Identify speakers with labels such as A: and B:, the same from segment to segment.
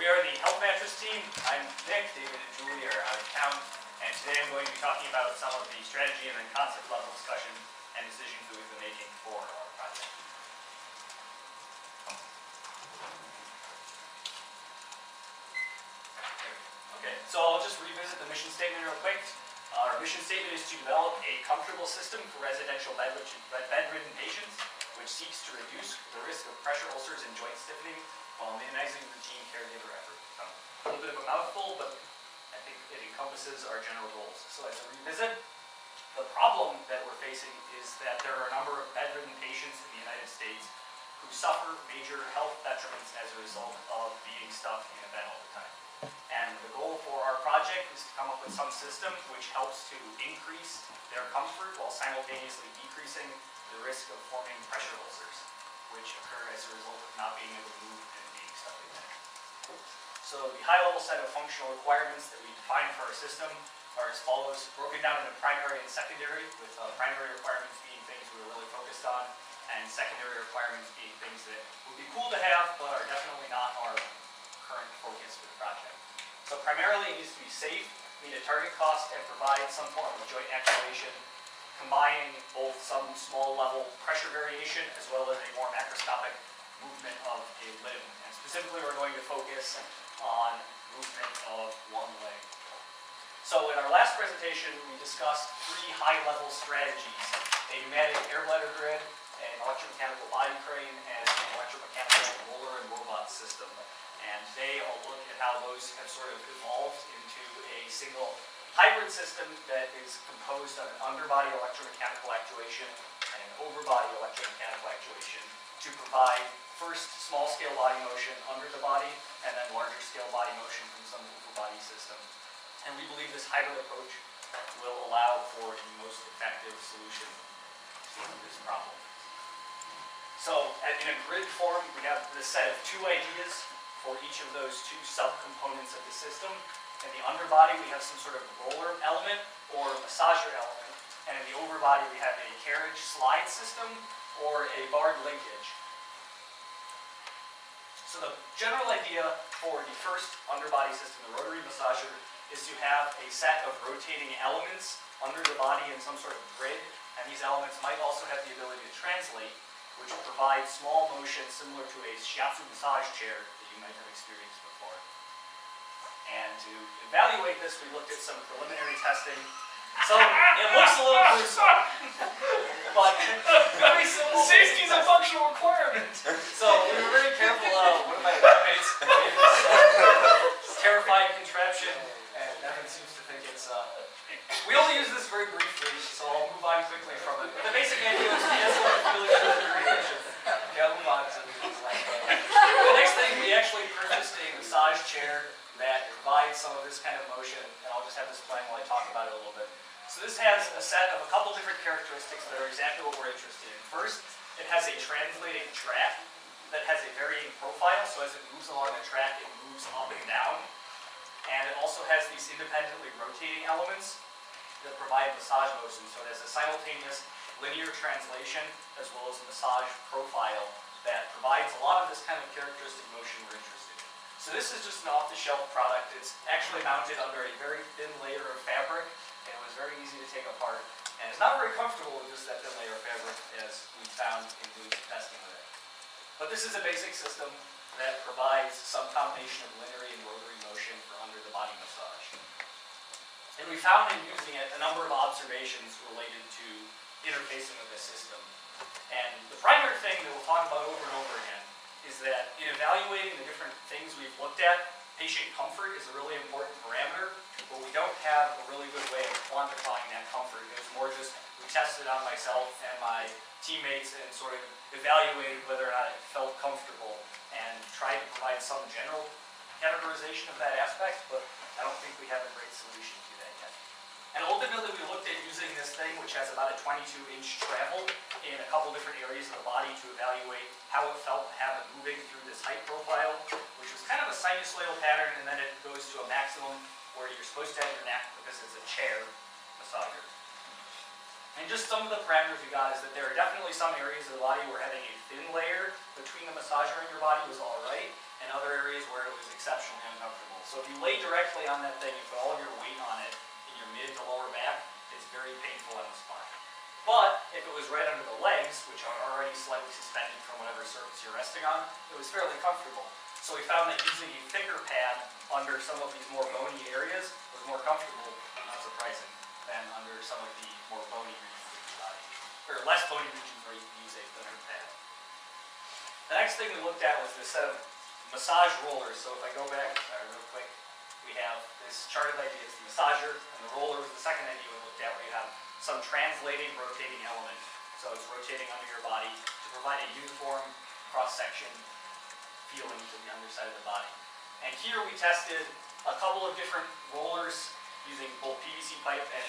A: we are the Health Mattress team. I'm Nick, David and Julie are out of town, and today I'm going to be talking about some of the strategy and then concept level discussion and decisions that we've been making for our project. Okay, so I'll just revisit the mission statement real quick. Our mission statement is to develop a comfortable system for residential bedridden patients, which seeks to reduce the risk of pressure ulcers and joint stiffening while minimizing routine caregiver effort. A little bit of a mouthful, but I think it encompasses our general goals. So as a revisit, the problem that we're facing is that there are a number of bedridden patients in the United States who suffer major health detriments as a result of being stuck in a bed all the time. And the goal for our project is to come up with some system which helps to increase their comfort while simultaneously decreasing the risk of forming pressure ulcers, which occur as a result of not being able to move and being stuck in bed. So the high-level set of functional requirements that we define for our system are as follows, broken down into primary and secondary, with primary requirements being things we're really focused on, and secondary requirements being things that would be cool to have, but are definitely not our current focus for the project. So primarily it needs to be safe, meet a target cost, and provide some form of joint actuation, combining both some small level pressure variation as well as a more macroscopic movement of a limb. And specifically we're going to focus on movement of one leg. So in our last presentation we discussed three high-level strategies: a pneumatic air bladder grid, an electromechanical body crane, and an electromechanical roller and robot system. And today I'll look at how those have sort of evolved into a single hybrid system that is composed of an underbody electromechanical actuation and an overbody electromechanical actuation to provide first small-scale body motion under the body and then larger-scale body motion from some overbody system. And we believe this hybrid approach will allow for the most effective solution to this problem. So in a grid form, we have this set of two ideas for each of those two subcomponents of the system. In the underbody, we have some sort of roller element or massager element. And in the overbody, we have a carriage slide system or a barred linkage. So the general idea for the first underbody system, the rotary massager, is to have a set of rotating elements under the body in some sort of grid. And these elements might also have the ability to translate, which will provide small motion similar to a shiatsu massage chair that you might have experienced before. And to evaluate this, we looked at some preliminary testing. So it looks a little gruesome, but very simple.
B: Safety is a functional requirement.
A: So we were very careful. One of my roommates gave this terrifying contraption, and Evan seems to think it's. We only use this very briefly, so I'll move on quickly from it. But the basic idea is we just want to really yeah, move on to things like that. The next thing, we actually purchased a massage chair that provides some of this kind of motion, and I'll just have this playing while I talk about it a little bit. So this has a set of a couple different characteristics that are exactly what we're interested in. First, it has a translating track that has a varying profile, so as it moves along the track, it moves up and down. And it also has these independently rotating elements that provide massage motion, so it has a simultaneous linear translation as well as a massage profile that provides a lot of this kind of characteristic motion we're interested in. So this is just an off-the-shelf product. It's actually mounted under a very thin layer of fabric, and it was very easy to take apart. And it's not very comfortable with just that thin layer of fabric, as we found in doing some testing with it. But this is a basic system that provides some combination of linear and rotary motion for under-the-body massage. And we found in using it a number of observations related to interfacing with this system. And the primary thing that we'll talk about over and over again is that in evaluating the different things we've looked at, patient comfort is a really important parameter, but we don't have a really good way of quantifying that comfort. It was more just, we tested on myself and my teammates and sort of evaluated whether or not it felt comfortable and tried to provide some general categorization of that aspect, but I don't think we have a great solution to that yet. And ultimately we looked at using this thing, which has about a 22-inch travel in a couple different areas of the body to evaluate how it felt to have it moving through this height profile, which was kind of a sinusoidal pattern, and then it goes to a maximum where you're supposed to have your neck because it's a chair massager. And just some of the parameters we got is that there are definitely some areas of the body where having a thin layer between the massager and your body was all right, and other areas where it was exceptionally uncomfortable. So if you lay directly on that thing, you put all of your weight on it in your mid to lower back, it's very painful on the spine. But if it was right under the legs, which are already slightly suspended from whatever surface you're resting on, it was fairly comfortable. So we found that using a thicker pad under some of these more bony areas was more comfortable, not surprising, than under some of the more bony regions of the body. Or less bony regions where you can use a thinner pad. The next thing we looked at was this set of massage rollers. So if I go back, real quick, we have this charted idea as the massager, and the roller was the second idea we looked at, where you have some translating, rotating element. So it's rotating under your body to provide a uniform cross-section feeling to the underside of the body. And here we tested a couple of different rollers using both PVC pipe and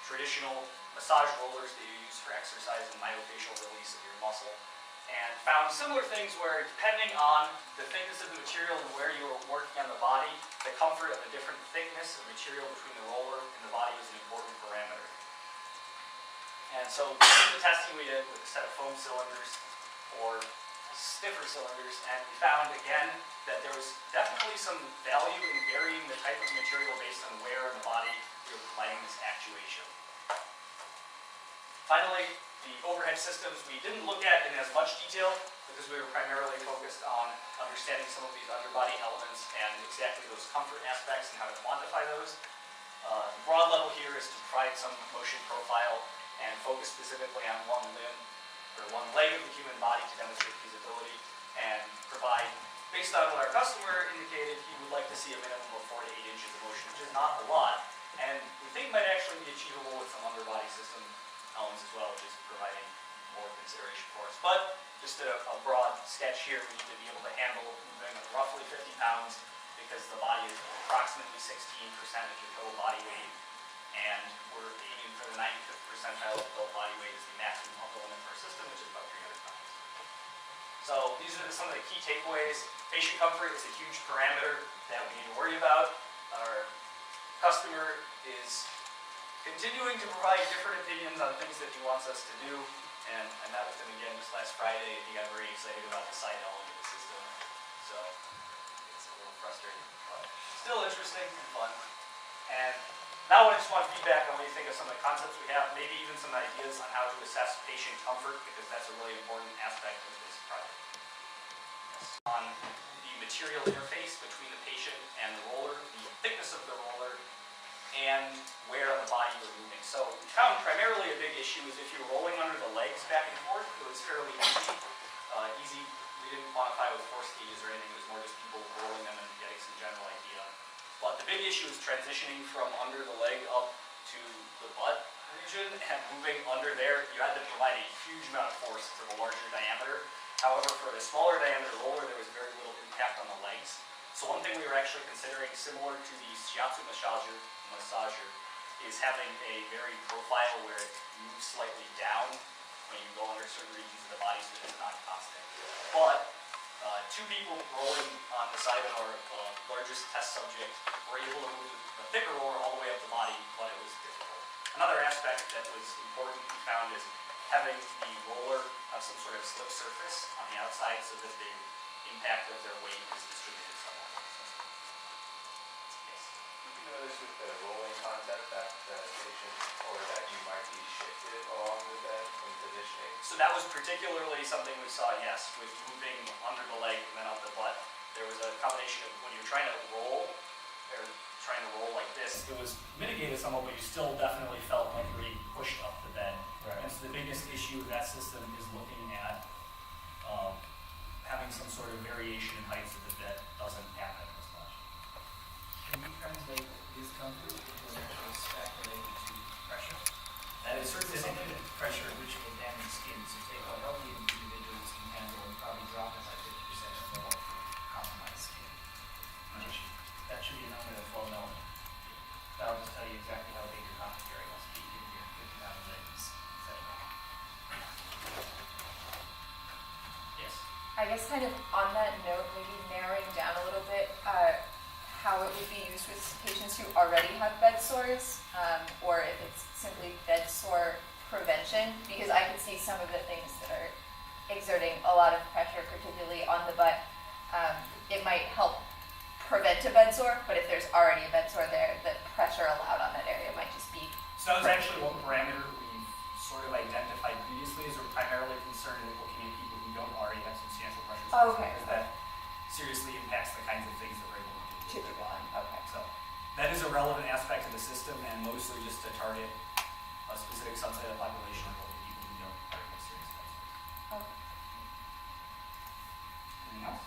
A: traditional massage rollers that you use for exercise and myofascial release of your muscle. And found similar things where, depending on the thickness of the material and where you were working on the body, the comfort of a different thickness of material between the roller and the body was an important parameter. And so this is the testing we did with a set of foam cylinders or stiffer cylinders, and we found again that there was definitely some value in varying the type of material based on where in the body we were providing this actuation. Finally, the overhead systems we didn't look at in as much detail because we were primarily focused on understanding some of these underbody elements and exactly those comfort aspects and how to quantify those. The broad level here is to provide some motion profile and focus specifically on one limb or one leg of the human body to demonstrate feasibility and provide, based on what our customer indicated, he would like to see a minimum of 4 to 8 inches of motion, which is not a lot, and we think might actually be achievable with some underbody system elements as well, which is providing more consideration for us. But just a broad sketch here, we need to be able to handle moving roughly 50 pounds because the body is approximately 16% of your total body weight, and we're aiming for the 95th percentile of total body weight as the maximum upper limit for our system, which is about 300 pounds. So these are some of the key takeaways. Patient comfort is a huge parameter that we need to worry about. Our customer is continuing to provide different opinions on things that he wants us to do, and I met with him again just last Friday, and he got very excited about the side element of the system. So it's a little frustrating, but still interesting and fun. And now I just want feedback on what you think of some of the concepts we have, maybe even some ideas on how to assess patient comfort, because that's a really important aspect of this project. On the material interface between the patient and the roller, the thickness of the roller, and where on the body you're moving. So we found primarily a big issue is if you're rolling under the legs back and forth, it was fairly easy. We didn't quantify with force gauges or anything, it was more just people rolling them and getting some general idea. But the big issue is transitioning from under the leg up to the butt region and moving under there. You had to provide a huge amount of force for the larger diameter. However, for the smaller diameter roller, there was very little impact on the legs. So one thing we were actually considering, similar to the shiatsu massager, is having a varied profile where it moves slightly down when you go under certain regions of the body so that it's not constant. But two people rolling on the side of our largest test subject were able to move the thicker roller all the way up the body, but it was difficult. Another aspect that was important we found is having the roller have some sort of slip surface on the outside so that the impact of their weight is distributed somewhat. Yes?
C: Did you notice with the rolling concept that the patient or that you might be shifted along with that in positioning?
A: So that was particularly something we saw, yes, with moving under the leg and then up the butt. There was a combination of when you're trying to roll, or trying to roll like this, it was mitigated somewhat, but you still definitely felt like you were being pushed up the bed. Right. And so the biggest issue with that system is looking at having some sort of variation in height so that that doesn't happen as much.
B: Can you translate discomfort into an actual spec related to pressure?
A: That is certainly something that
B: Pressure which will damage skin. So take what healthy individuals can handle and probably drop it by 50% or more for compromised skin. That should be an element that's well known. That'll just tell you exactly how big your coffee area must be given your 50 pound legs, etc.
A: yes.
D: I guess kind of on that note, maybe narrowing down a little bit how it would be used with patients who already have bed sores, or if it's simply bed sore prevention, because I can see some of the things that are exerting a lot of pressure, particularly on the butt. It might help prevent a bedsore, but if there's already a bedsore there, the pressure allowed on that area might just be.
A: So that was actually one parameter we've sort of identified previously, is we're primarily concerned with looking at people who don't already have substantial pressure sores,
D: Oh, okay.
A: because that seriously impacts the kinds of things that we're able to do with
D: To
A: their
D: do
A: body.
D: Okay.
A: So that is a relevant aspect of the system, and mostly just to target a specific subset of the population of older people who don't already have serious bed sores.
D: Okay.
A: Anything else?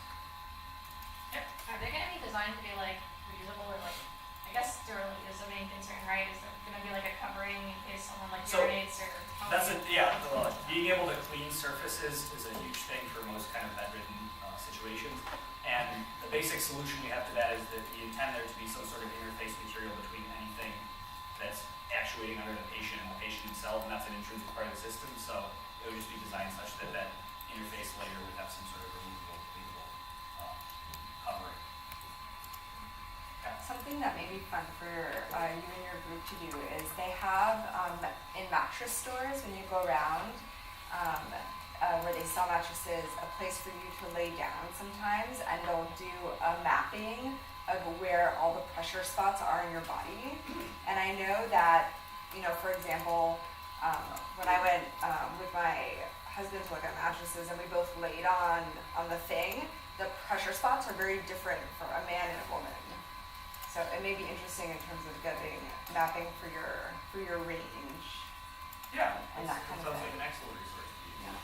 E: Are they gonna be designed to be like reusable or like, I guess durability is the main concern, right? Is there gonna be like a covering in case someone like
A: So,
E: urinates or?
A: That's it, yeah, being able to clean surfaces is a huge thing for most kind of bedridden situations. And the basic solution we have to that is that we intend there to be some sort of interface material between anything that's actuating under the patient and the patient himself, and that's an intrinsic part of the system, so it would just be designed such that that interface layer would have some sort of removable, cleanable covering.
F: Something that may be fun for you and your group to do is they have in mattress stores, when you go around where they sell mattresses, a place for you to lay down sometimes, and they'll do a mapping of where all the pressure spots are in your body. And I know that, for example, when I went with my husband to look at mattresses and we both laid on the thing, the pressure spots are very different for a man and a woman. So it may be interesting in terms of getting mapping for your range.
A: Yeah,
F: And that kind of
A: sounds
F: thing.
A: like an excellent resource to use.
F: Yeah.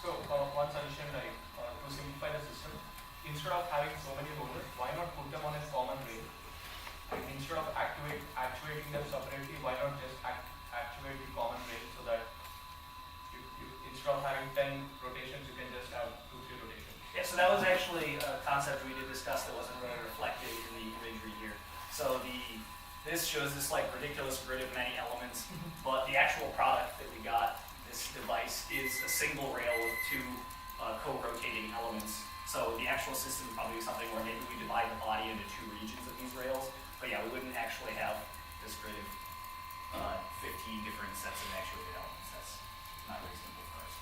G: So one suggestion, like to simplify the system, instead of having so many rollers, why not put them on a common rail? And instead of actuating them separately, why not just actuate the common rail so that instead of having 10 rotations, you can just have 2-3 rotations.
A: Yeah, so that was actually a concept we did discuss that wasn't really reflected in the imagery here. So this shows this like ridiculous grid of many elements, but the actual product that we got, this device, is a single rail with 2 co-rotating elements. So the actual system would probably be something where maybe we divide the body into 2 regions of these rails, but yeah, we wouldn't actually have this grid of 15 different sets of actuated elements. That's not very simple for us.